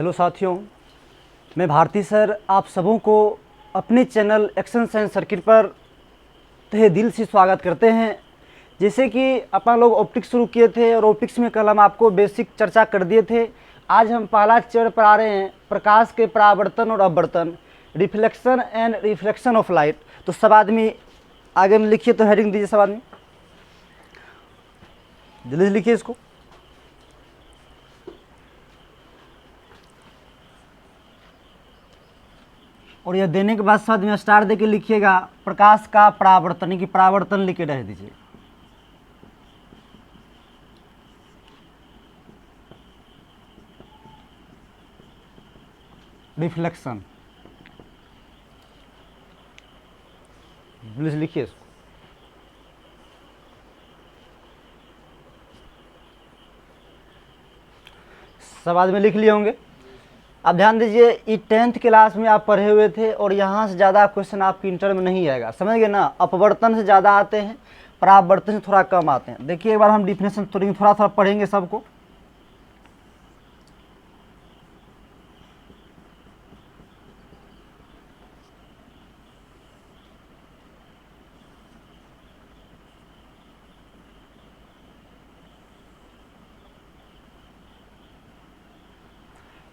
Hello साथियों, मैं Bharti sir आप सबों को अपने चैनल एक्शन साइंस सर्किट पर तहे दिल से स्वागत करते हैं। जैसे कि अपन लोग ऑप्टिक्स शुरू किए थे और ऑप्टिक्स में कल हम आपको बेसिक चर्चा कर दिए थे। आज हम पहला चैप्टर पर आ रहे हैं, प्रकाश के परावर्तन और अपवर्तन, reflection and reflection of light. तो सब आदमी आगे में लिखिए, तो हेडिंग दीजिए सब आदमी, जल्दी से लिखिए इसको। और यह देने के बाद साथ में स्टार दे के लिखिएगा प्रकाश का परावर्तन, की परावर्तन लिख के रह दीजिए। रिफ्लेक्शन लिखिए इसको। सब आदमी लिख लिए होंगे। अब ध्यान दीजिए, ये 10th क्लास में आप पढ़े हुए थे और यहाँ से ज़्यादा क्वेश्चन आपकी इंटर में नहीं आएगा, समझ गए ना। अपवर्तन से ज़्यादा आते हैं, परावर्तन से थोड़ा कम आते हैं। देखिए एक बार हम डिफिनेशन थोड़ा थोड़ा पढ़ेंगे सबको।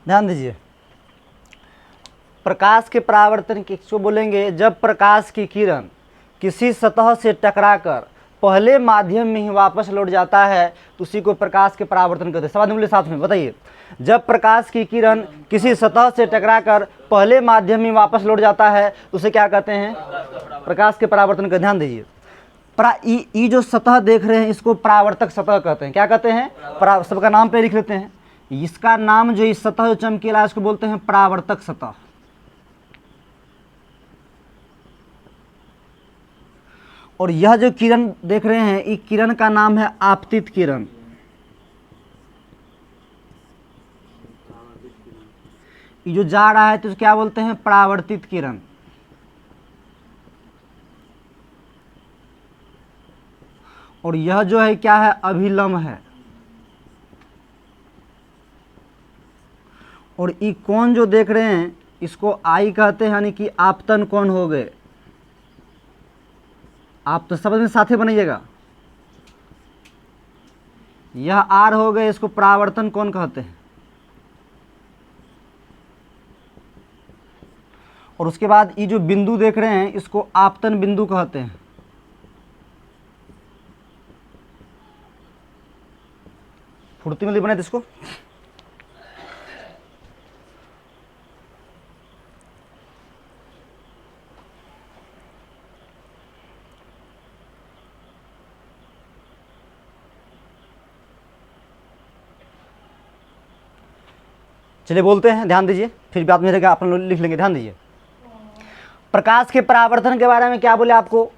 ध्यान दीजिए, प्रकाश के परावर्तन किसको बोलेंगे? जब प्रकाश की किरण किसी सतह से टकराकर पहले माध्यम में ही वापस लौट जाता है तो उसी को प्रकाश के परावर्तन कहते हैं। सब आदमी साथ में बताइए, जब प्रकाश की किरण किसी सतह से टकराकर पहले माध्यम में वापस लौट जाता है तो उसे क्या कहते हैं? प्रकाश के परावर्तन का। ध्यान दीजिए, ये जो सतह देख रहे हैं इसको परावर्तक सतह कहते हैं। क्या कहते हैं? सबका नाम पे लिख लेते हैं। इसका नाम जो इस सतह जो चमकीला इसको बोलते हैं परावर्तक सतह। और यह जो किरण देख रहे हैं, इस किरण का नाम है आपतित किरण। ये जो जा रहा है तो क्या बोलते हैं? परावर्तित किरण। और यह जो है क्या है? अभिलंब है। और ये कोण जो देख रहे हैं इसको आई कहते हैं, यानी कि आपतन कोण हो गए। आप तो सब में साथे बनाइएगा। यह आर हो गए, इसको परावर्तन कोण कहते हैं। और उसके बाद ये जो बिंदु देख रहे हैं इसको आपतन बिंदु कहते हैं। फुर्ती में बनाए इसको। चलिए बोलते हैं, ध्यान दीजिए, फिर बात में रहेगा, अपन लोग लिख लेंगे। ध्यान दीजिए, प्रकाश के परावर्तन के बारे में क्या बोले आपको?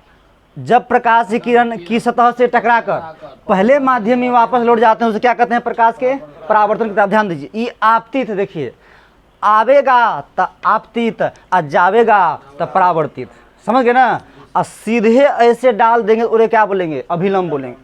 जब प्रकाश की किरण की सतह से टकराकर पहले माध्यम में वापस लौट जाते हैं उसे क्या कहते हैं? प्रकाश के परावर्तन की तरफ। ध्यान दीजिए, ये आपतित, देखिए आवेगा तो आपतित और जावेगा तो परावर्तित, समझ गए ना। और सीधे ऐसे डाल देंगे उन्हें क्या बोलेंगे? अभिलंब बोलेंगे।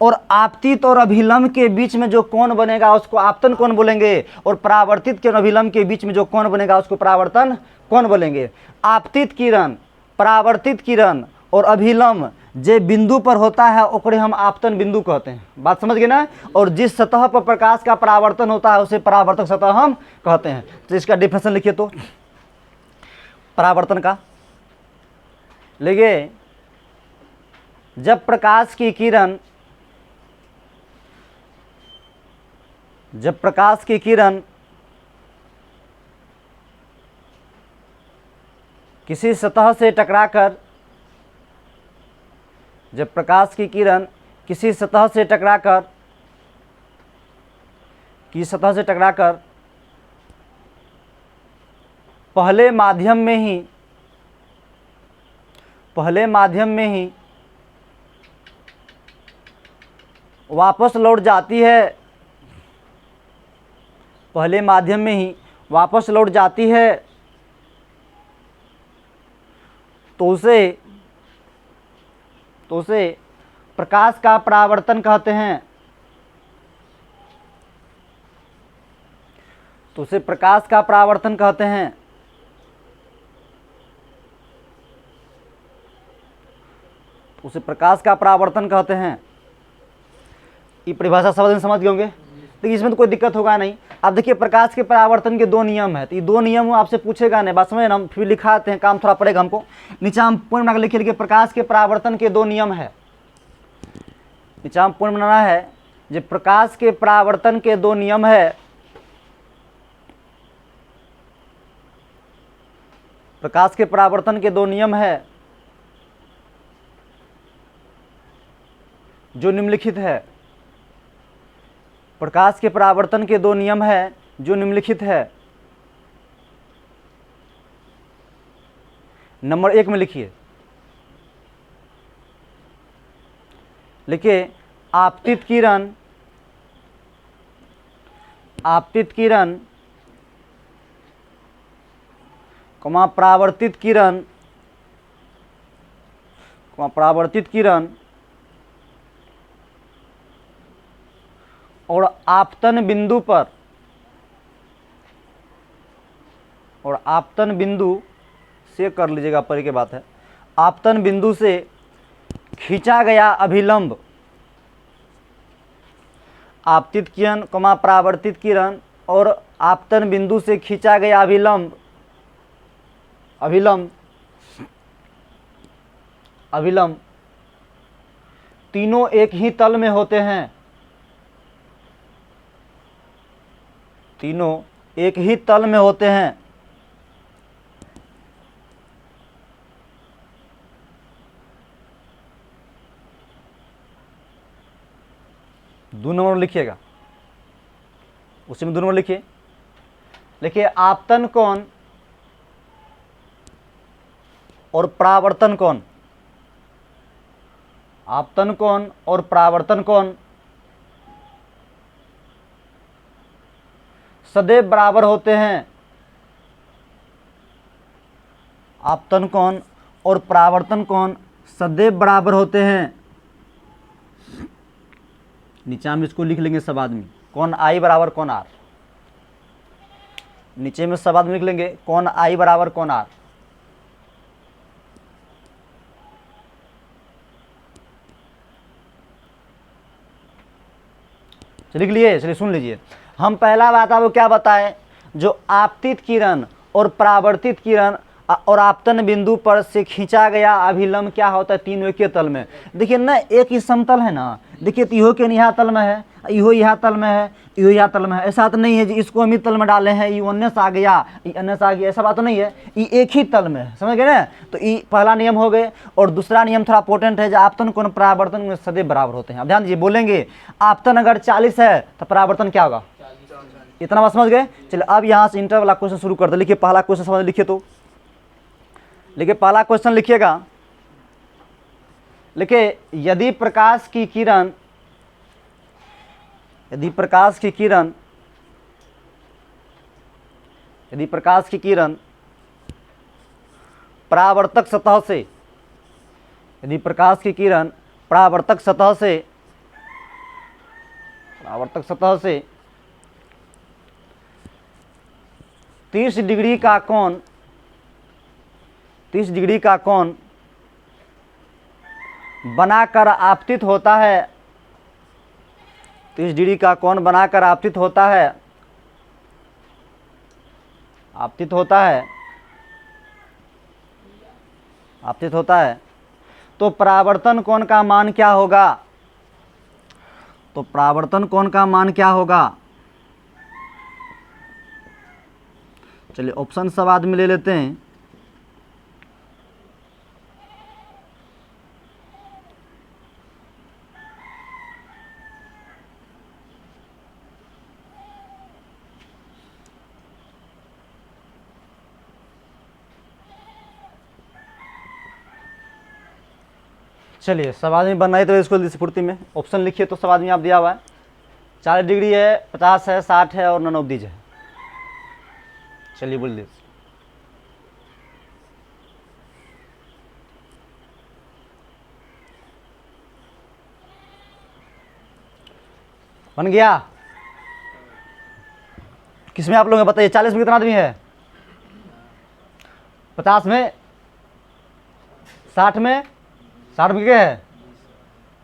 और आपतित और अभिलंब के बीच में जो कोण बनेगा उसको आपतन कोण बोलेंगे, और परावर्तित के अभिलंब के बीच में जो कोण बनेगा उसको परावर्तन कोण बोलेंगे। आपतित किरण, परावर्तित किरण और अभिलंब जे बिंदु पर होता है ओकरे हम आपतन बिंदु कहते हैं। बात समझ गए ना। और जिस सतह पर प्रकाश का परावर्तन होता है उसे परावर्तक सतह हम कहते हैं। तो इसका डिफिनेशन लिखिए, तो परावर्तन का लिखिए, जब प्रकाश की किरण किसी सतह से टकराकर पहले माध्यम में ही वापस लौट जाती है, पहले माध्यम में ही वापस लौट जाती है तो उसे प्रकाश का परावर्तन कहते हैं। तो उसे प्रकाश का परावर्तन कहते हैं। उसे प्रकाश का परावर्तन कहते हैं। ये परिभाषा समझ गए होंगे। तो इसमें तो कोई दिक्कत होगा नहीं। अब देखिए प्रकाश के परावर्तन के दो नियम है, तो ये दो नियम आपसे पूछेगा नहीं, बात समझे ना। हम फिर लिखाते हैं, काम थोड़ा पड़ेगा हमको। नीचे हम पूर्ण बनाकर लिखिए, लिखिए प्रकाश के परावर्तन के दो नियम है। नीचे हम पूर्ण बनाना है, जो प्रकाश के परावर्तन के दो नियम है। प्रकाश के परावर्तन के दो नियम है जो निम्नलिखित है। प्रकाश के परावर्तन के दो नियम है जो निम्नलिखित है। नंबर 1 में लिखिए, लिखिए आपतित किरण, आपतित किरण, परावर्तित किरण, परावर्तित किरण और आपतन बिंदु पर, और आपतन बिंदु से कर लीजिएगा, परे की बात है, आपतन बिंदु से खींचा गया अभिलंब। आपतित किरण, परावर्तित किरण और आपतन बिंदु से खींचा गया अभिलंब, अभिलंब, अभिलंब तीनों एक ही तल में होते हैं। तीनों एक ही तल में होते हैं। दो नंबर लिखिएगा, उसी में दो नंबर लिखिए, लिखिए आपतन कोण और परावर्तन कोण, आपतन कोण और परावर्तन कोण सदैव बराबर होते हैं। आपतन कोण और परावर्तन कोण सदैव बराबर होते हैं। नीचे हम इसको लिख लेंगे सब आदमी, कोण आई बराबर कोण आर। नीचे में सब आदमी लिख लेंगे कोण आई बराबर कोण आर। लिख लिए, चलिए सुन लीजिए। हम पहला बात आपको क्या बताएं, जो आपतित किरण और परावर्तित किरण और आपतन बिंदु पर से खींचा गया अभिलंब क्या होता है, तीनों एक तल में। देखिए ना, एक ही समतल है ना, देखिए तो इहो के यहाँ तल में है, इहो यहाँ तल में है, इहो यहाँ तल में है। ऐसा तो नहीं है जी इसको हम ही तल में डाले हैं, ये अन्य से आ गया, ये अन्य से आ गया, ऐसा बात तो नहीं है। ये एक ही तल में है, समझ गए ना। तो ये पहला नियम हो गए। और दूसरा नियम थोड़ा इंपॉर्टेंट है, जो आपतन कोण परावर्तन में सदैव बराबर होते हैं। अब ध्यान दीजिए, बोलेंगे आपतन अगर 40 है तो परावर्तन क्या होगा, इतना बात समझ गए। चलिए अब यहाँ से इंटर वाला क्वेश्चन शुरू करते। लिखिए पहला क्वेश्चन समझ लिखिए, तो लिखिए पहला क्वेश्चन लिखिएगा, लिखिए यदि प्रकाश की किरण, यदि प्रकाश की किरण, यदि प्रकाश की किरण परावर्तक सतह से, यदि प्रकाश की किरण परावर्तक सतह से, परावर्तक सतह से 30 डिग्री का कोण, 30 डिग्री का कोण बनाकर आपतित होता है, 30 डिग्री का कोण बनाकर आपतित होता है, आपतित होता है, आपतित होता है, तो परावर्तन कोण का मान क्या होगा, तो परावर्तन कोण का मान क्या होगा। चलिए ऑप्शन सब आदमी ले लेते हैं। चलिए सब आदमी बनना है तो इसको स्फूर्ति में ऑप्शन लिखिए, तो सब आदमी आप दिया हुआ है। 40 डिग्री है, 50 है, 60 है और 99 है। चलिए बोल दीजिए। बन गया। किसमें आप लोग बताइए, 40 में कितना आदमी है, 50 में, 60 में, 60 में क्या है,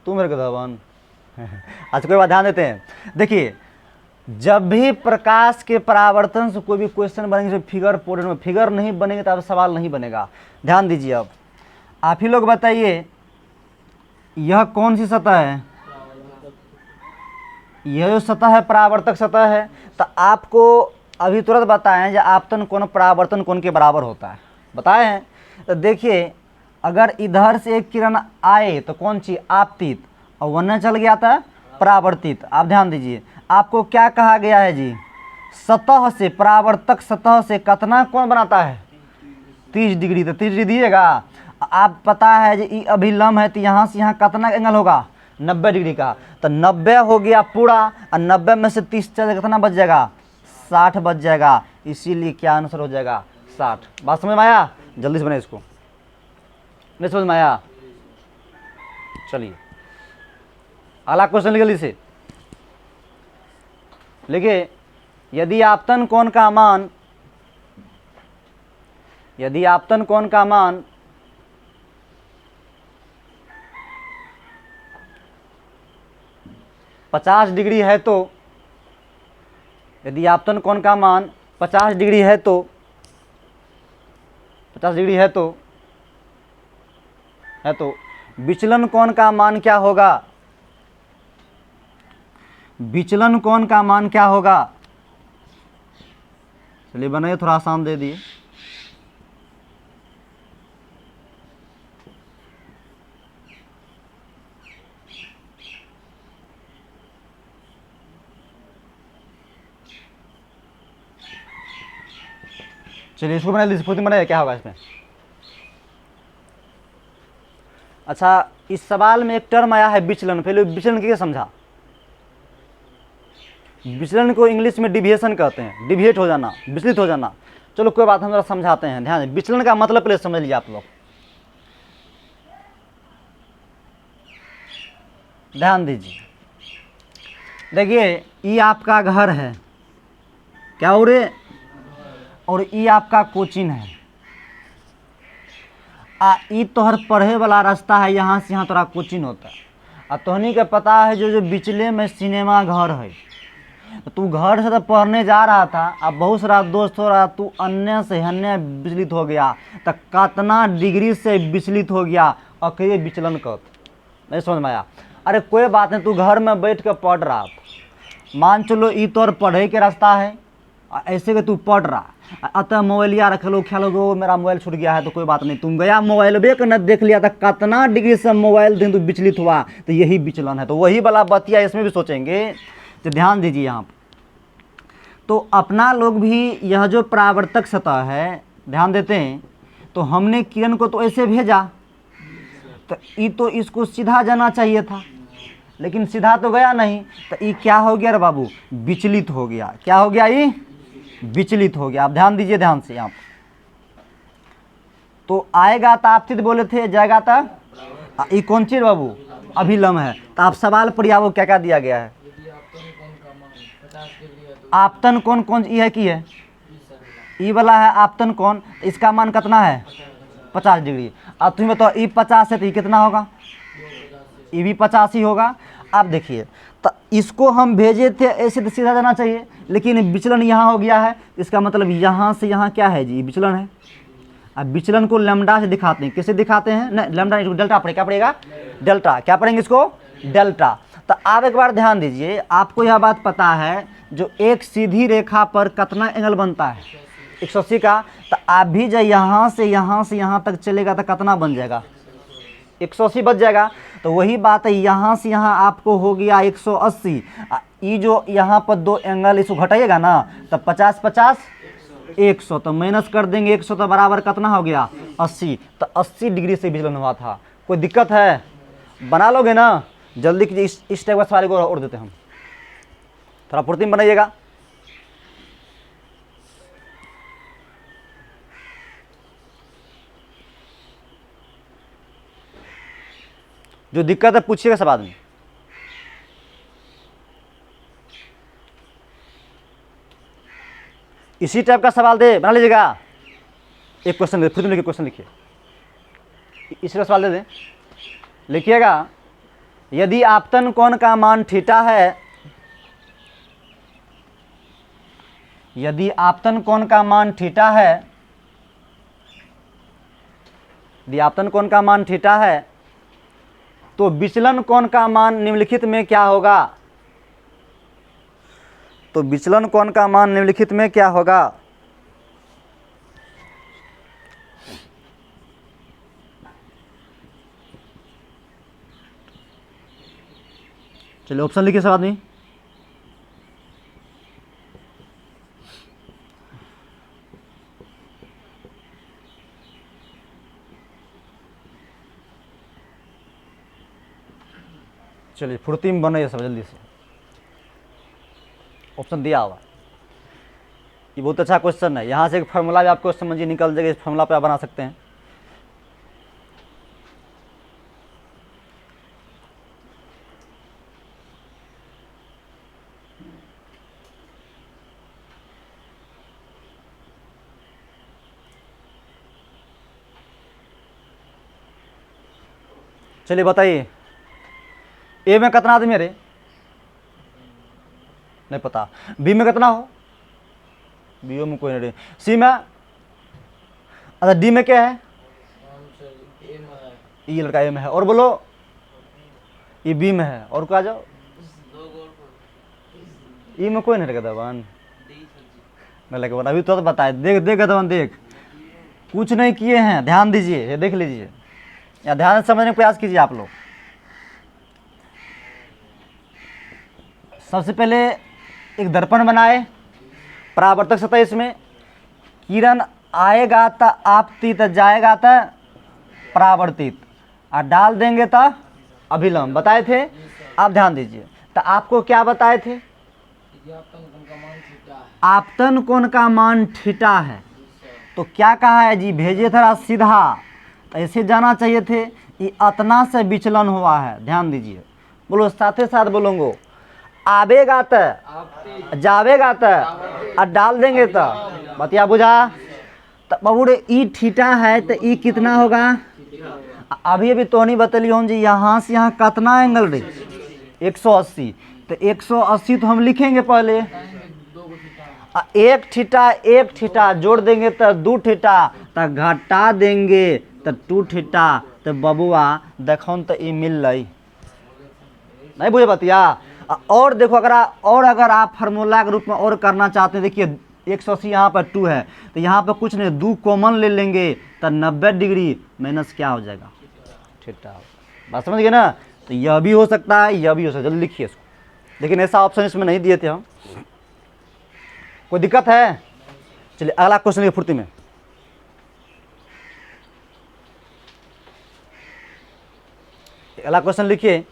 तू मेरे गधावान। आज कोई बात ध्यान देते हैं। देखिए जब भी प्रकाश के परावर्तन से कोई भी क्वेश्चन बनेंगे, फिगर पोर्ट्रेट में फिगर नहीं बनेंगे तो आप सवाल नहीं बनेगा। ध्यान दीजिए, अब आप ही लोग बताइए यह कौन सी सतह है, यह जो सतह है परावर्तक सतह है। तो आपको अभी तुरंत बताएं जो आपतन कोण परावर्तन कोण के बराबर होता है, बताए हैं। तो देखिए अगर इधर से एक किरण आए तो कौन सी आपतित, और वरना चल गया था परावर्तित। आप ध्यान दीजिए, आपको क्या कहा गया है जी, सतह से, परावर्तक सतह से कितना कोण बनाता है, 30 डिग्री। तो 30 डिग्री दिएगा, आप पता है जी ई अभिलंब है, तो यहाँ से यहाँ कितना एंगल होगा, 90 डिग्री का। तो 90 हो गया पूरा, और 90 में से 30 चल कितना बच जाएगा, 60 बच जाएगा। इसीलिए क्या आंसर हो जाएगा, 60। बात समझ में आया, जल्दी से बने इसको, नहीं समझ में आया, चलिए अगला क्वेश्चन जल्दी से लिखिए। यदि आपतन कोण का मान, यदि आपतन कोण का मान 50 डिग्री है तो, यदि आपतन कोण का मान 50 डिग्री है तो, 50 डिग्री है तो विचलन कोण का मान क्या होगा, विचलन कोण का मान क्या होगा। चलिए बनाइए, थोड़ा आसान दे दिए। चलिए इसको बना लीजिए, पूरी बनाइए क्या होगा इसमें। अच्छा इस सवाल में एक टर्म आया है विचलन, पहले विचलन क्या समझा। विचलन को इंग्लिश में डिविएशन कहते हैं, डिविएट हो जाना, विचलित हो जाना। चलो कोई बात हम जरा समझाते हैं, ध्यान। विचलन का मतलब पहले समझ लीजिए आप लोग, ध्यान दीजिए। देखिए ये आपका घर है, क्या हो रे, और ये आपका कोचिंग है। ई तोहर पढ़े वाला रास्ता है, यहाँ से यहाँ तोरा कोचिंग होता है। और तोहनी के पता है जो बिचले में सिनेमा घर है, तू घर से तो पढ़ने जा रहा था, अब बहुत सारा दोस्त हो रहा, तू अन्य से अन्य विचलित हो गया, तो कितना डिग्री से विचलित हो गया, और कहिए विचलन कर, नहीं समझ में आया। अरे कोई बात नहीं, तू घर में बैठ कर पढ़ रहा था, मान चलो ई तोर पढ़े के रास्ता है, ऐसे कि तू पढ़ रहा, अतः मोबाइलिया रख लो, ख्याल हो मेरा मोबाइल छूट गया है, तो कोई बात नहीं, तुम गया मोबाइल बेक न देख लिया था, कितना डिग्री से मोबाइल दिन तू विचलित हुआ, तो यही विचलन है। तो वही वाला बतिया इसमें भी सोचेंगे, तो ध्यान दीजिए यहाँ। तो अपना लोग भी यह जो परावर्तक सतह है, ध्यान देते हैं, तो हमने किरण को तो ऐसे भेजा, तो ये तो इसको सीधा जाना चाहिए था, लेकिन सीधा तो गया नहीं, तो ये क्या हो गया रे बाबू, विचलित हो गया। क्या हो गया, ये विचलित हो गया। आप ध्यान दीजिए, ध्यान से यहाँ। तो आएगा तो आपतित बोले थे, जाएगा तो ये कौन चीज बाबू, अभिलंब है। तो आप सवाल पर आओ, क्या क्या दिया गया है, आपतन कोण कौन ये है की है, ई वाला है आपतन कोण, इसका मान कितना है 50 डिग्री। अब तुम्हें तो ई 50 है तो ये कितना होगा, ये भी 50 ही होगा। आप देखिए, तो इसको हम भेजे थे ऐसे तो सीधा जाना चाहिए, लेकिन विचलन यहाँ हो गया है, इसका मतलब यहाँ से यहाँ क्या है जी, विचलन है। अब विचलन को लैम्डा से दिखाते हैं, किसे दिखाते हैं, नहीं लैम्डा नहीं, डेल्टा पड़ेगा, क्या पड़ेगा, डेल्टा। क्या पढ़ेंगे इसको, डेल्टा। तो आप एक बार ध्यान दीजिए, आपको यह बात पता है जो एक सीधी रेखा पर कितना एंगल बनता है, 180 का। तो आप भी जब यहाँ से यहाँ तक चलेगा तो कितना बन जाएगा, 180 बच जाएगा। तो वही बात है, यहाँ से यहाँ आपको हो गया 180। ये जो यहाँ पर दो एंगल इसको घटाइएगा ना, तो 50 50 100, तो माइनस कर देंगे 100, तो बराबर कितना हो गया 80। तो 80 डिग्री से विचलन हुआ था। कोई दिक्कत है, बना लोगे ना, जल्दी कीजिए। इस टाइप का सवाल को और देते हैं हम, थोड़ा पूर्ति में बनाइएगा। जो दिक्कत है पूछिएगा सब आदमी। इसी टाइप का सवाल दे, बना लीजिएगा। एक क्वेश्चन दे, खुद लिखिए, क्वेश्चन लिखिए, इसी तरह सवाल दे दें, लिखिएगा। यदि आपतन कोण का मान थीटा है, यदि आपतन कोण का मान थीटा है, यदि आपतन कोण का मान थीटा है, तो विचलन कोण का मान निम्नलिखित में क्या होगा? तो विचलन कोण का मान निम्नलिखित में क्या होगा? चलिए ऑप्शन लिखिए सब आदमी। चलिए फुर्ती में बनाइए सब जल्दी से, ऑप्शन दिया हुआ। ये बहुत अच्छा क्वेश्चन है, यहाँ से एक फार्मूला भी आपको समझिए निकल जाएगा, इस फार्मूला पे आप बना सकते हैं। चलिए बताइए, ए में कितना आदमी है रे? नहीं पता। बी में कितना हो? बी में कोई नहीं रे। सी में? अच्छा डी में क्या है? ये लड़का ए में है। और बोलो, ये बी में है। और को आ जाओ, ई में कोई नहीं रे गदवन। गदवन अभी तो बताए, देख देख गदवन देख, कुछ नहीं किए हैं, ध्यान दीजिए, ये देख लीजिए या ध्यान से समझने का प्रयास कीजिए आप लोग। सबसे पहले एक दर्पण बनाए, परावर्तक सतह, इसमें किरण आएगा तो आपतित, जाएगा तो परावर्तित, और डाल देंगे तो अभिलंब बताए थे। आप ध्यान दीजिए, तो आपको क्या बताए थे? आपतन कोण का मान थीटा है। तो क्या कहा है जी? भेजे था सीधा, तो ऐसे जाना चाहिए थे, ये अतना से विचलन हुआ है। ध्यान दीजिए, बोलो साथ साथ बोलोगे, आवेगा तो, जावेगा तो, और डाल देंगे तो, बतिया बुझा। तो बाबू रे ई थीटा है, तो ई कितना होगा? अभी अभी तो नहीं बतलियो जी, यहाँ से यहाँ कितना एंगल रे? 180। तो 180 तो हम लिखेंगे पहले, एक थीटा जोड़ देंगे तो 2 थीटा, तो घटा देंगे तो 2 थीटा। तो बबुआ देखो तो ये मिल रही नहीं, बुझे बतिया। और देखो, अगर आप फार्मूला के रूप में और करना चाहते हैं, देखिए 180 यहाँ पर 2 है, तो यहाँ पर कुछ नहीं, 2 कॉमन ले लेंगे तो 90 डिग्री माइनस क्या हो जाएगा? थीटा। बात समझ गए ना? तो यह भी हो सकता है, यह भी हो सकता है। जल्दी लिखिए इसको, लेकिन ऐसा ऑप्शन इसमें नहीं दिए थे हम। कोई दिक्कत है? चलिए अगला क्वेश्चन लिखिए फुर्ती में। अगला क्वेश्चन लिखिए,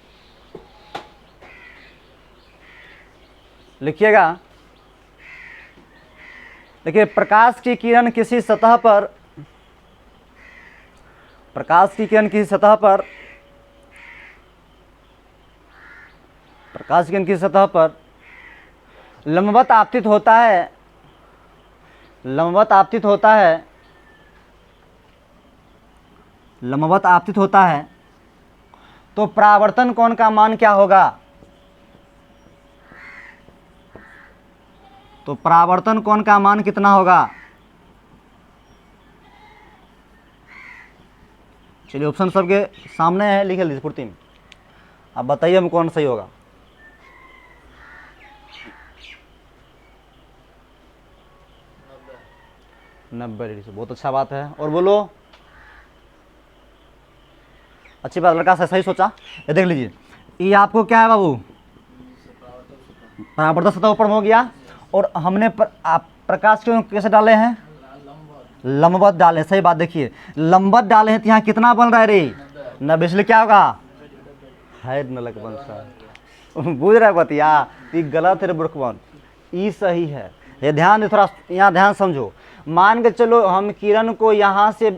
लिखिएगा। देखिए, प्रकाश की किरण किसी सतह पर, प्रकाश की किरण किसी सतह पर, प्रकाश की किरण किसी सतह पर लंबवत आपतित होता है, लंबवत आपतित होता है, लंबवत आपतित होता है, तो परावर्तन कोण का मान क्या होगा? तो परावर्तन कोण का मान कितना होगा? चलिए ऑप्शन सबके सामने है, लिख लीजिए फुर्ती में। अब बताइए हम कौन सही होगा। 90 डिग्री से, बहुत अच्छा बात है। और बोलो, अच्छी बात, लड़का सही सोचा। ये देख लीजिए, ये आपको क्या है बाबू? परावर्तक सतह ऊपर हो गया, और हमने प्रकाश क्यों कैसे डाले हैं? लंबवत डाले। सही बात, देखिए लंबवत डाले हैं तो यहाँ कितना बन रहा है रे? 90। इसलिए क्या होगा? है नलक बन सा। बुझ रहा है बतिया? ये गलत है बुरकवन, ई सही है। ये ध्यान दे, थोड़ा यहाँ ध्यान समझो। मान के चलो हम किरण को यहाँ से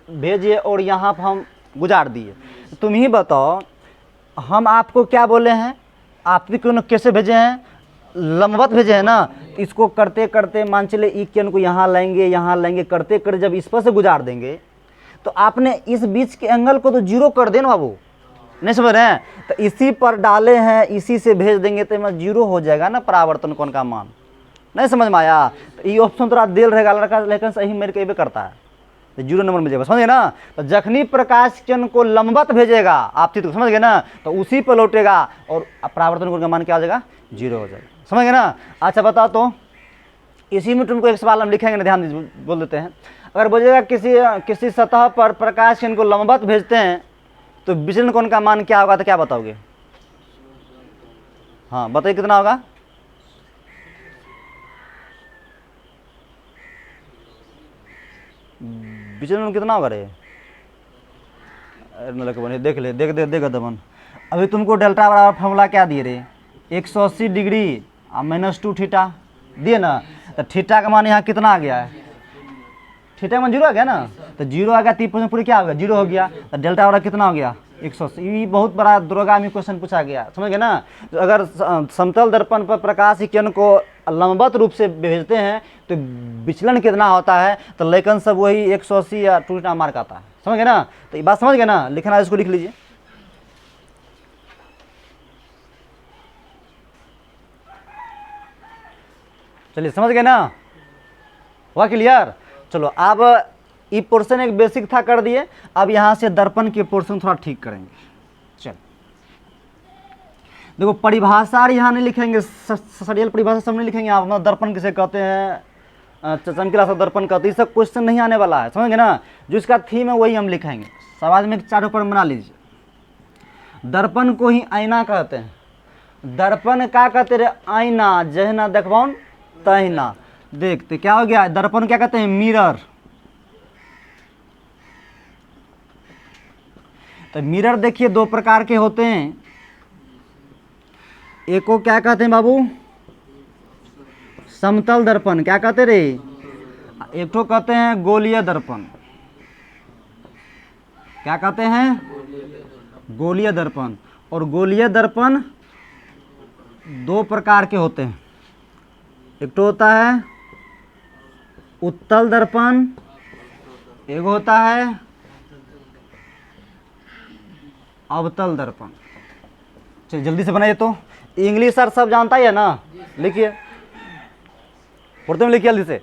भेजिए और यहाँ पर हम गुजार दिए, तुम ही बताओ हम आपको क्या बोले हैं? आपकी किरण कैसे भेजे हैं? लंबवत भेजे है ना, इसको करते करते मान चले ई किरण को यहाँ लाएंगे करते करते जब इस पर से गुजार देंगे तो आपने इस बीच के एंगल को तो जीरो कर देना बाबू, नहीं समझ रहे हैं? तो इसी पर डाले हैं, इसी से भेज देंगे तो मैं जीरो हो जाएगा ना परावर्तन कोण का मान। नहीं समझ में आया? तो ये ऑप्शन थोड़ा देर रहेगा लड़का, लेकिन सही मेरे को ये करता है, तो जीरो नंबर में जाएगा, समझे ना? तो जखनी प्रकाश किरण को लंबवत भेजेगा आप तो समझ गए ना, तो उसी पर लौटेगा और परावर्तन कोण का मान क्या हो जाएगा? जीरो हो जाएगा, समझ गए ना? अच्छा बताओ तो इसी में तुमको एक सवाल हम लिखेंगे ना, ध्यान दीजिए, बोल देते हैं। अगर बोलेगा किसी सतह पर प्रकाश किरण को लंबवत भेजते हैं तो विचलन कोण का मान क्या होगा, तो क्या बताओगे? हाँ बताइए कितना होगा? विचलन कितना होगा रे? बने देख ले, देख दमन। अभी तुमको डेल्टा बराबर फॉर्मूला क्या दिए रे? 180 डिग्री -2 थीटा दिए ना, तो थीटा का मान यहाँ कितना आ गया है? थीटा का मान जीरो आ गया ना, तो जीरो आ गया, 3% पूरी क्या हो गया? जीरो हो गया। तो डेल्टा बराबर कितना हो गया? 180। ये बहुत बड़ा दूरगामी क्वेश्चन पूछा गया, समझ गए ना? तो अगर समतल दर्पण पर प्रकाश किरण को लंबवत रूप से भेजते हैं तो विचलन कितना होता है, तो लेकिन सब वही 180 या 2 मार्क आता है, समझ गए ना? तो ये बात समझ गए ना? लिखना है इसको, लिख लीजिए। चलिए समझ गए ना? हुआ क्लियर? चलो अब ये पोर्शन एक बेसिक था, कर दिए। अब यहाँ से दर्पण के पोर्शन थोड़ा ठीक करेंगे। चल देखो, परिभाषा यहाँ नहीं लिखेंगे, सरियल परिभाषा सब नहीं लिखेंगे। आप दर्पण किसे कहते हैं, चमकीला सा दर्पण कहते हैं, सब क्वेश्चन नहीं आने वाला है, समझेंगे ना? जो इसका थीम है वही हम लिखेंगे। समाज में 4 ऊपर बना लीजिए। दर्पण को ही आईना कहते हैं। दर्पण क्या कहते रे? आईना, जहना देखबाउन तहिना। देखते क्या हो गया? दर्पण क्या कहते हैं? मिरर। तो मिरर देखिए 2 प्रकार के होते हैं। एक को क्या कहते हैं बाबू? समतल दर्पण। क्या कहते रे? एक तो कहते हैं गोलीय दर्पण। क्या कहते हैं? गोलीय दर्पण। और गोलीय दर्पण 2 प्रकार के होते हैं। एक तो होता है उत्तल दर्पण, एक होता है अवतल दर्पण। चलिए जल्दी से बनाइए। तो इंग्लिश सर सब जानता ही है ना? लिखिए, उर्दू में लिखिए जल्दी से।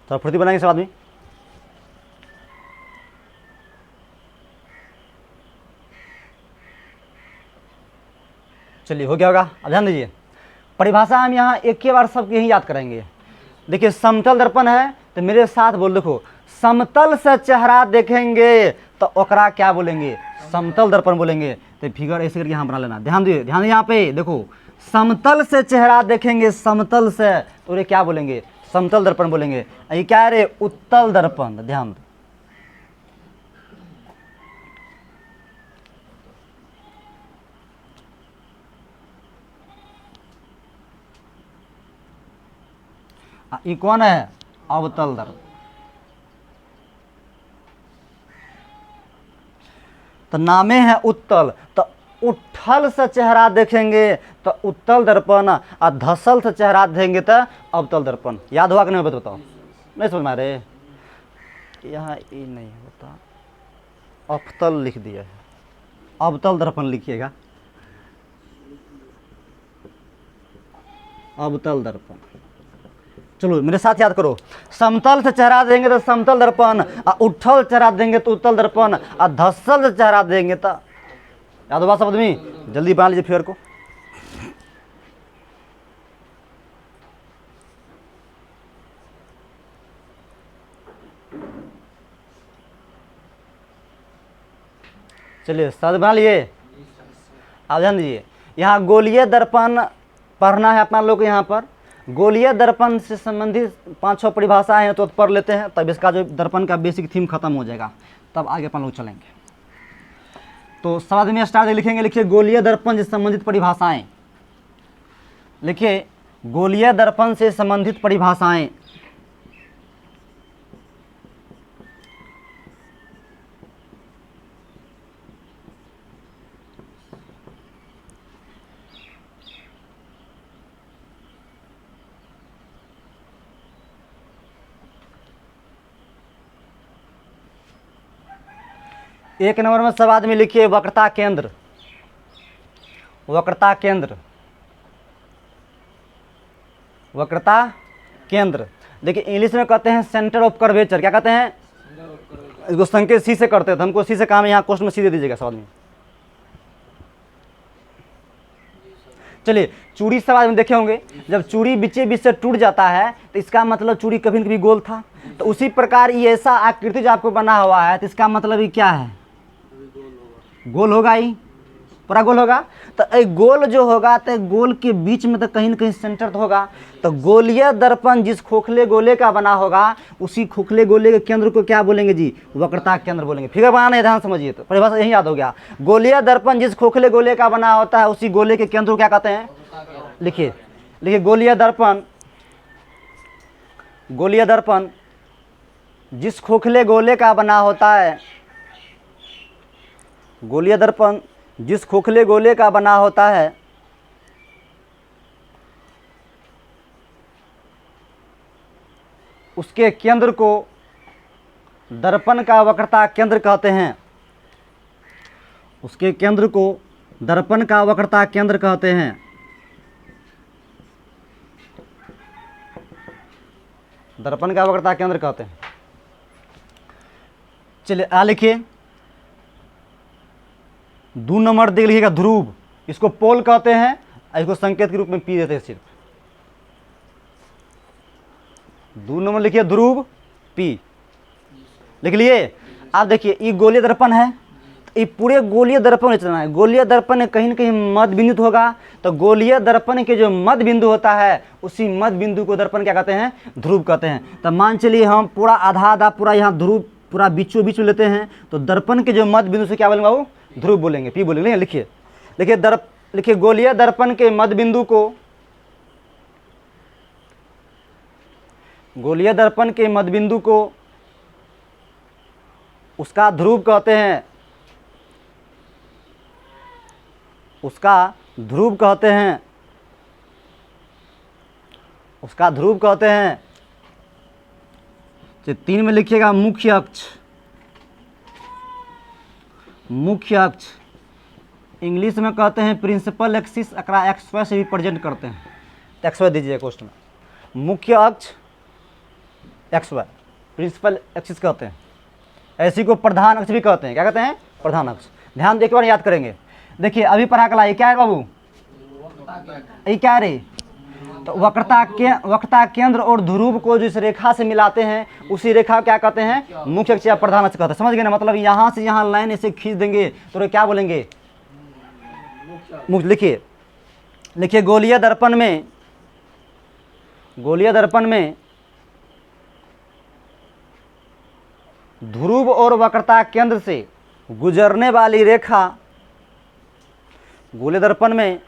तो फुर्ती बनाएंगे सब आदमी। चलिए हो गया होगा। अब ध्यान दीजिए, परिभाषा हम यहाँ एक ही बार सबके ही याद करेंगे। देखिए समतल दर्पण है तो मेरे साथ बोल, देखो समतल से चेहरा देखेंगे तो ओकरा क्या बोलेंगे? समतल दर्पण बोलेंगे। तो फिगर ऐसे करके यहाँ बना लेना। ध्यान दीजिए, ध्यान यहाँ पे देखो, समतल से चेहरा देखेंगे, समतल से, तो ये क्या बोलेंगे? समतल दर्पण बोलेंगे। ये क्या है रे? उत्तल दर्पण। ध्यान दो, ये कौन है? अवतल दर्पण। तो नामे है उत्तल। तो उठल से चेहरा देखेंगे तो उत्तल दर्पण, और धसल से चेहरा देखेंगे तो अवतल दर्पण। याद हुआ कि नहीं? बताओ, नहीं समझ में आ रहे? यहाँ ये नहीं होता, अवतल लिख दिया है, अवतल दर्पण लिखिएगा, अवतल दर्पण। चलो मेरे साथ याद करो, समतल से चेहरा देंगे तो समतल दर्पण, और उठल चेहरा देंगे तो उत्तल दर्पण, और धसल से चेहरा देंगे तो, याद होगा सब आदमी? जल्दी बना लीजिए फिगर को। चलिए साथ बना लिए। अब ध्यान दीजिए, यहाँ गोलीय दर्पण पढ़ना है अपना लोग। यहाँ पर गोलीय दर्पण से संबंधित 5-6 परिभाषाएं हैं, तो पढ़ लेते हैं, तब इसका जो दर्पण का बेसिक थीम खत्म हो जाएगा, तब आगे अपन लोग चलेंगे। तो शब्द में स्टार्ट लिखेंगे, लिखिए गोलीय दर्पण से संबंधित परिभाषाएं। लिखिए गोलीय दर्पण से संबंधित परिभाषाएं। एक नंबर में सब आदमी लिखिए वक्रता केंद्र। वक्रता केंद्र, वक्रता केंद्र। देखिए इंग्लिश में कहते हैं सेंटर ऑफ कर्वेचर। क्या कहते हैं? इसको संकेत सी से करते थे, हमको सी से काम है, यहाँ क्वेश्चन में सी दे दीजिएगा सब आदमी। चलिए चूड़ी सब आदमी देखे होंगे, जब चूड़ी बीचे बीच से टूट जाता है तो इसका मतलब चूड़ी कभी न कभी गोल था। तो उसी प्रकार ये ऐसा आकृति जो आपको बना हुआ है तो इसका मतलब ये क्या है? गोल होगा ही, पूरा गोल होगा। तो एक गोल जो होगा तो गोल के बीच में तो कहीं न कहीं सेंटर तो होगा। तो गोलीय दर्पण जिस खोखले गोले का बना होगा उसी खोखले गोले के केंद्र को क्या बोलेंगे जी? वक्रता केंद्र बोलेंगे। फिगर बनाना है, ध्यान समझिए, तो परिभाषा यही याद हो गया। गोलीय दर्पण जिस खोखले गोले का बना होता है उसी गोले के केंद्र को क्या कहते हैं? लिखिए, लिखिए गोलीय दर्पण, गोलीय दर्पण जिस खोखले गोले का बना होता है, गोलीय दर्पण जिस खोखले गोले का बना होता है उसके केंद्र को दर्पण का वक्रता केंद्र कहते हैं। उसके केंद्र को दर्पण का वक्रता केंद्र कहते हैं। दर्पण का वक्रता केंद्र कहते हैं। चलिए आ लिखिए 2 नंबर देख लीजिएगा ध्रुव, इसको पोल कहते हैं, इसको संकेत के रूप में पी देते हैं सिर्फ। 2 नंबर लिखिए ध्रुव पी, लिख लिए। आप देखिए ये गोलीय दर्पण है, ये पूरे गोलीय दर्पण में चलना है। गोलीय दर्पण में कहीं न कहीं मध्य बिंदु होगा, तो गोलीय दर्पण के जो मध्य बिंदु होता है उसी मध्य बिंदु को दर्पण क्या कहते हैं? ध्रुव कहते हैं। तो मान चलिए हम पूरा आधा आधा पूरा यहाँ ध्रुव पूरा बीचों बीच में लेते हैं, तो दर्पण के जो मध्य बिंदु से क्या बोलेंगे बाबू? ध्रुव बोलेंगे, पी बोलेंगे। लिखिए, लिखिए लिखिए गोलीय दर्पण के मध्य बिंदु को, गोलीय दर्पण के मध्य बिंदु को उसका ध्रुव कहते हैं, उसका ध्रुव कहते हैं, उसका ध्रुव कहते हैं। 3 में लिखिएगा मुख्य अक्ष। मुख्य अक्ष इंग्लिश में कहते हैं प्रिंसिपल एक्सिस, अकरा एक्स वाई से रिप्रेजेंट करते हैं। तो एक्स वाई दीजिए क्वेश्चन में। मुख्य अक्ष एक्स वाई, प्रिंसिपल एक्सिस कहते हैं। ऐसी को प्रधान अक्ष भी कहते हैं। क्या कहते हैं? प्रधान अक्ष। ध्यान देके बार याद करेंगे। देखिए अभी पढ़ा कला, ये क्या है बाबू? ये क्या रे? तो वक्रता केंद्र और ध्रुव को जिस रेखा से मिलाते हैं उसी रेखा क्या कहते हैं? मुख्य अक्ष या प्रधान अक्ष कहते हैं। समझ गए ना? मतलब यहाँ से यहाँ लाइन ऐसे खींच देंगे तो क्या बोलेंगे? मुख्य। लिखिए, लिखिए गोलीय दर्पण में, गोलीय दर्पण में ध्रुव और वक्रता केंद्र से गुजरने वाली रेखा, गोलीय दर्पण में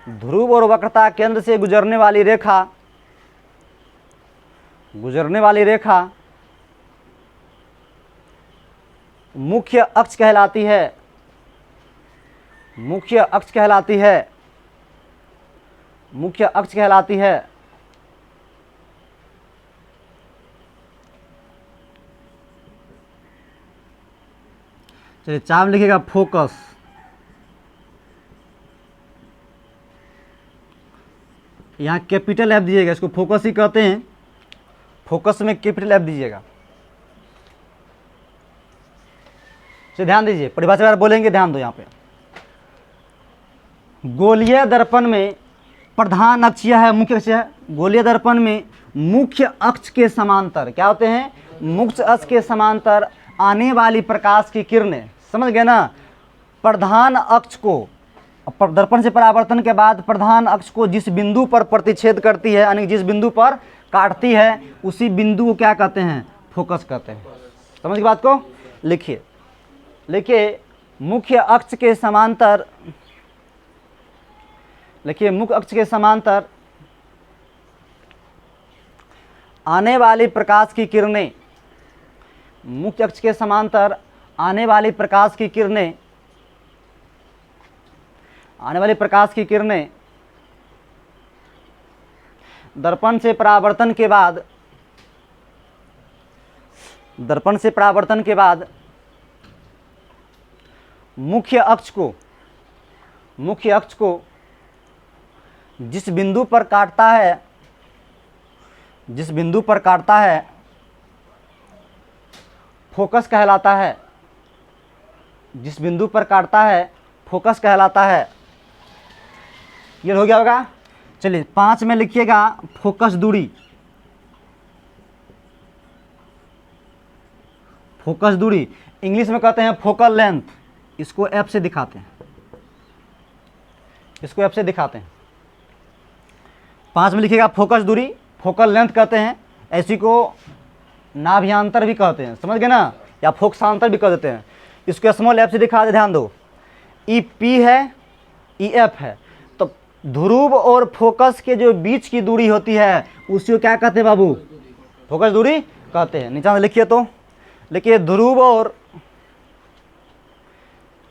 ध्रुव और वक्रता केंद्र से गुजरने वाली रेखा, गुजरने वाली रेखा मुख्य अक्ष कहलाती है। मुख्य अक्ष कहलाती है। मुख्य अक्ष कहलाती है। चलिए 4 में लिखिएगा फोकस। यहाँ कैपिटल एफ दीजिएगा, इसको फोकस ही कहते हैं। फोकस में कैपिटल एफ दीजिएगा। से ध्यान दीजिए, परिभाषा बार बोलेंगे, ध्यान दो। यहाँ पे गोलीय दर्पण में प्रधान अक्ष है, मुख्य अक्ष है। गोलीय दर्पण में मुख्य अक्ष के समांतर क्या होते हैं? मुख्य अक्ष के समांतर आने वाली प्रकाश की किरणें, समझ गए ना? प्रधान अक्ष को दर्पण से परावर्तन के बाद प्रधान अक्ष को जिस बिंदु पर प्रतिच्छेद करती है, यानी जिस बिंदु पर काटती है, उसी बिंदु को क्या कहते हैं? फोकस कहते हैं। समझ गए बात को? लिखिए, लिखिए मुख्य अक्ष के समांतर, लिखिए मुख्य अक्ष के समांतर आने वाली प्रकाश की किरणें, मुख्य अक्ष के समांतर आने वाली प्रकाश की किरणें, आने वाली प्रकाश की किरणें दर्पण से परावर्तन के बाद, दर्पण से परावर्तन के बाद मुख्य अक्ष को, मुख्य अक्ष को जिस बिंदु पर काटता है, जिस बिंदु पर काटता है फोकस कहलाता है, जिस बिंदु पर काटता है फोकस कहलाता है। ये हो गया होगा। चलिए 5 में लिखिएगा फोकस दूरी, फोकस दूरी इंग्लिश में कहते हैं फोकल लेंथ, इसको एफ से दिखाते हैं, इसको एफ से दिखाते हैं। 5 में लिखिएगा फोकस दूरी, फोकल लेंथ कहते हैं, ऐसी को नाभ्यांतर भी कहते हैं, समझ गए ना, या फोकसांतर भी कह देते हैं। इसको स्मॉल एफ से दिखा दे, ध्यान दो। ई पी है, ई एफ है, तो ध्रुव और फोकस के जो बीच की दूरी होती है उसी को क्या कहते हैं बाबू? फोकस दूरी कहते हैं। नीचे लिखिए, तो लिखिए ध्रुव और,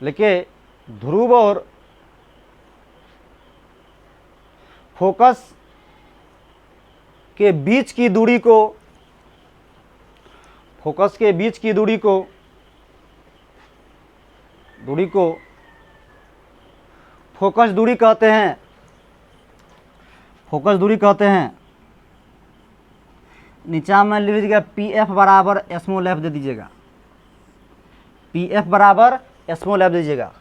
लिखिए ध्रुव और फोकस के बीच की दूरी को, फोकस के बीच की दूरी को, दूरी को फोकस दूरी कहते हैं, फोकस दूरी कहते हैं। नीचा में लिख दीजिएगा पी एफ बराबर स्मॉल एफ दे दीजिएगा, पी एफ बराबर स्मॉल एफ दीजिएगा।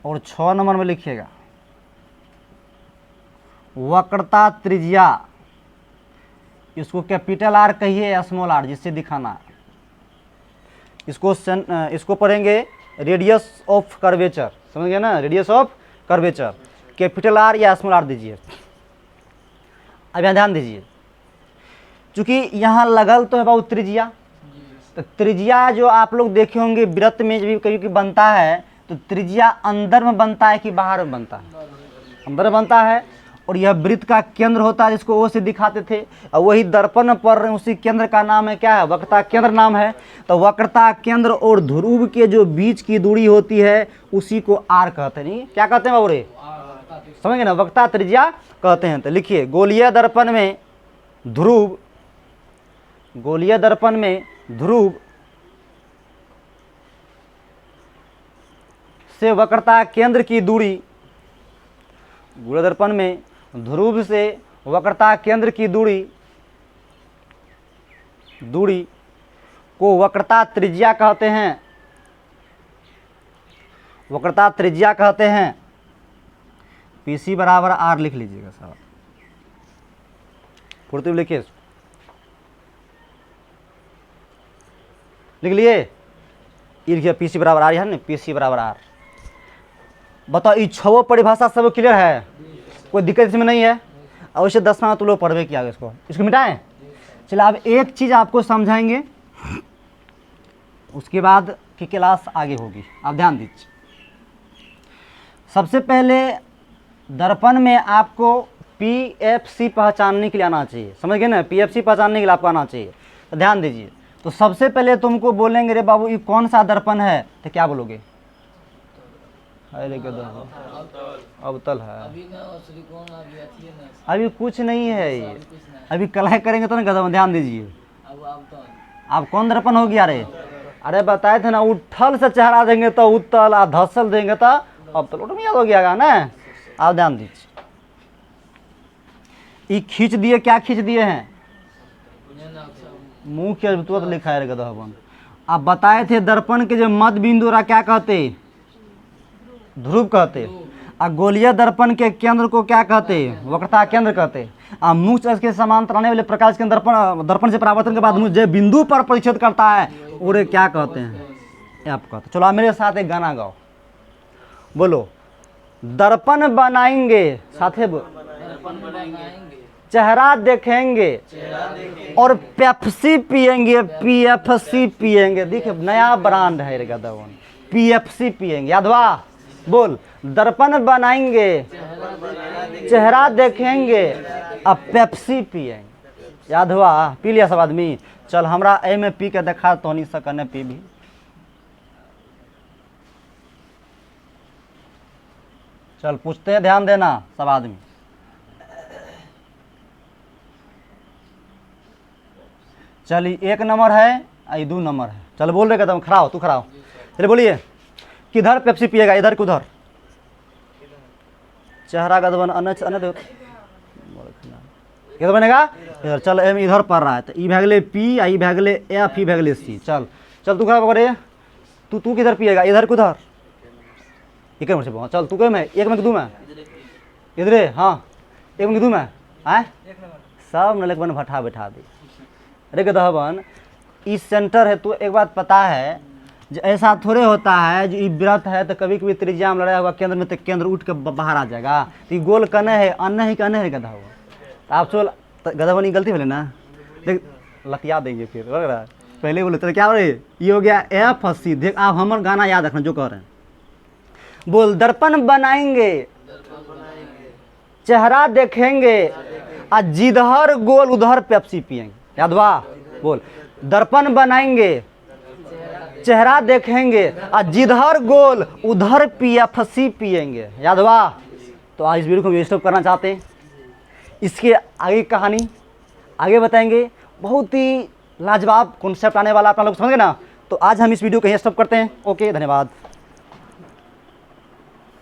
और 6 नंबर में लिखिएगा वक्रता त्रिज्या, इसको कैपिटल आर कहिए, स्मॉल आर जिससे दिखाना है। इसको पढ़ेंगे रेडियस ऑफ कर्वेचर, समझ गए ना, radius of curvature, capital R या स्मॉल आर दीजिए। अब यहाँ ध्यान दीजिए, चूंकि यहाँ लगल तो है बाबू त्रिज्या, तो त्रिज्या जो आप लोग देखे होंगे वृत्त में भी कभी बनता है, तो त्रिज्या अंदर में बनता है कि बाहर में बनता है? अंदर में बनता है। और यह वृत्त का केंद्र होता है, जिसको ओ से दिखाते थे, और वही दर्पण पर उसी केंद्र का नाम है क्या है? वक्रता केंद्र नाम है। तो वक्रता केंद्र और ध्रुव के जो बीच की दूरी होती है उसी को आर कहते हैं। नहीं क्या कहते हैं बाबू रे? समझ गए ना, वक्रता त्रिज्या कहते हैं। तो लिखिए गोलीय दर्पण में ध्रुव, गोलीय दर्पण में ध्रुव से वक्रता केंद्र की दूरी, गोलीय दर्पण में ध्रुव से वक्रता केंद्र की दूरी, दूरी को वक्रता त्रिज्या कहते हैं, वक्रता त्रिज्या कहते हैं। पीसी बराबर आर लिख लीजिएगा साहब, पूर्ति लिखिए, लिख लिए, ये लिखिए पीसी बराबर आर है ना, पीसी बराबर आर। बताओ ये 6 परिभाषा सब क्लियर है, कोई दिक्कत इसमें नहीं है? अवश्य 10वां तो लोग पढ़वे किया, इसको मिटाएं। चलिए अब एक चीज़ आपको समझाएंगे, उसके बाद की क्लास आगे होगी, आप ध्यान दीजिए। सबसे पहले दर्पण में आपको PFC पहचानने के लिए आना चाहिए, समझ गए ना, PFC पहचानने के लिए आपको आना चाहिए। तो ध्यान दीजिए, तो सबसे पहले तुमको बोलेंगे रे बाबू ये कौन सा दर्पण है, तो क्या बोलोगे? अरे अवतल है, अभी कुछ नहीं है ये, अभी कलह करेंगे तो ना कदम। ध्यान दीजिए, आप कौन दर्पण हो गया रे? अरे बताए थे ना, उठल से चेहरा देंगे तो उत्तल, आ धसल देंगे तो अवतल, उठ में याद हो गया ना। आप ध्यान दीजिए, ये खींच दिए, क्या खींच दिए हैं? मुंह के तुरंत लिखा है गधवन। आप बताए थे दर्पण के जो मध्य बिंदु रहा क्या कहते? ध्रुव कहते। और गोलीय दर्पण के केंद्र को क्या कहते? वक्रता केंद्र कहते। और मुख्य अक्ष के समांतर आने वाले प्रकाश के दर्पण से परावर्तन के बाद मुझे बिंदु पर परिच्छेद करता है, उन्हें क्या कहते हैं? आप कहते। चलो आप मेरे साथ एक गाना गाओ, बोलो दर्पण बनाएंगे, साथे चेहरा देखेंगे और पेप्सी पिएंगे, PFC पिएंगे। देखिए नया ब्रांड है गदवन, PFC पिएंगे। याद हुआ? बोल, दर्पण बनाएंगे, चेहरा देखेंगे, अब पेप्सी पिएंगे। याद हुआ? पी लिया सब आदमी? चल हमरा ए में पी के देखा तो नहीं सकने पी भी। चल पूछते हैं, ध्यान देना सब आदमी। चलिए 1 नंबर है, 2 नंबर है। चल बोल रहे कहता हूँ, खड़ा हो, तू खड़ा हो। चलिए बोलिए, किधर पेप्सी पिएगा, इधर कि उधर? चेहरा का दबन अन किधर बनेगा? इधर। चल एम इधर पढ़ रहा है तो ई भैगले पी, आई भैगले एफ, ई भैगले सी। चल चल तू खड़ा पकड़े, तू किधर पिएगा, इधर कि उधर? एक नंबर से चल तू कह मैं 1 में कि 2 में? इधरे। हाँ 1 में कि 2 में? आए सब नलक बन भट्ठा बैठा दी। अरे गधबन, इस सेंटर है तो एक बात पता है, जो ऐसा थोड़े होता है जो ये व्रत है तो कभी कभी त्रिज्या में लड़ाया हुआ केंद्र में तो केंद्र उठ के बाहर आ जाएगा। तो ये गोल कने है, अन्य ही कने है गधा हुआ। तो आप चल गधा बनी गलती बोले ना, देख लतिया देंगे फिर लग रहा है। पहले बोले तो क्या हो रही, ये हो गया FC। देख आप हमारे गाना याद रखना जो कह रहे हैं। बोल, दर्पण बनाएंगे, चेहरा देखेंगे, और जिधर गोल उधर पेप्सी पिएंगे। याद हुआ? बोल, दर्पण बनाएंगे, चेहरा देखेंगे, और जिधर गोल उधर PFC पिएंगे। याद हुआ? तो आज इस वीडियो को हम स्टॉप करना चाहते हैं। इसके आगे कहानी आगे बताएंगे, बहुत ही लाजवाब कॉन्सेप्ट आने वाला, आप लोग समझ गए ना। तो आज हम इस वीडियो को यहीं स्टॉप करते हैं। ओके, धन्यवाद।